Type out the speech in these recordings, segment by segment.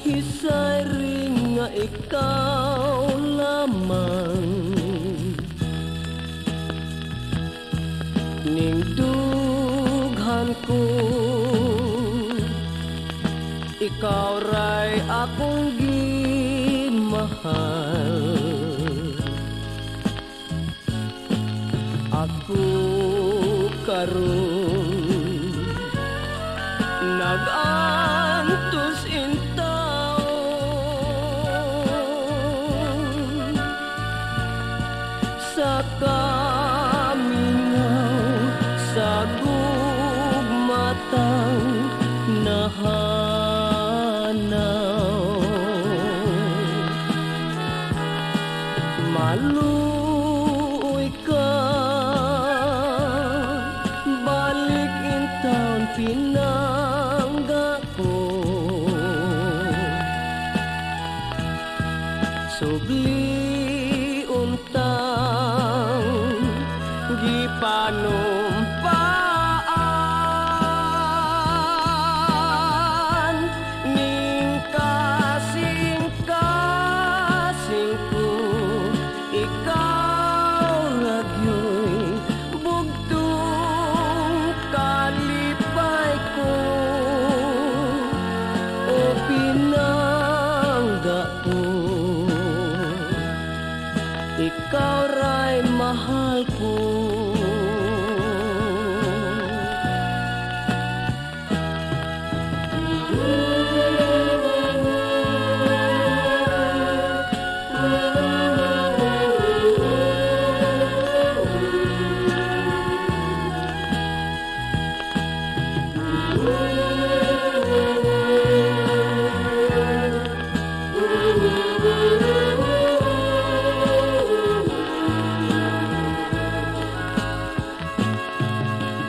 Hisay ring nga ikaw lamang ning dughan ko. Ikaw ray akong ginmahal. Ako karon nag-antos intaw sa kaminaw sa gugmatang nahanaw. Maluoy ka balik in town pinangga ko. Subli untang gipanumpaan ning kasing-kasing ko. Ikaw nagyoy bugtong kalipay ko o pinangga ko. Ikaw ray mahal ko.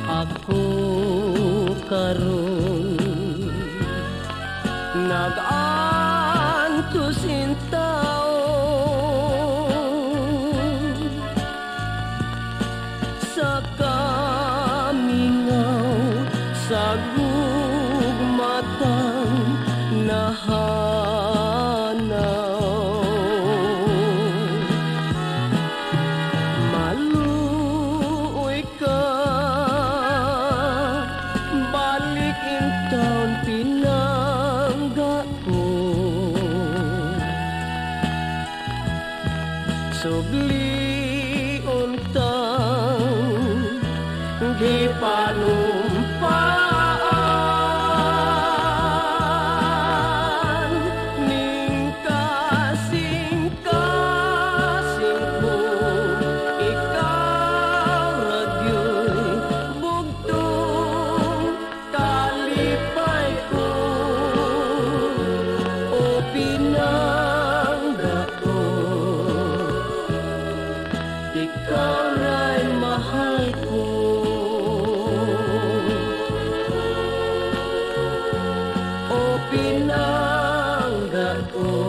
Ako karon nag-antos intaw sa kaminaw sa gugmatang nahanaw. Maluoy ka balik in town pinangga ko. Subli untang gipanumpaan ning kasing-kasing ko. Ikaw radyo'y bugtong kalipay ko o pinangga ko. Ikaw ray mahal ko. O pinangga ko.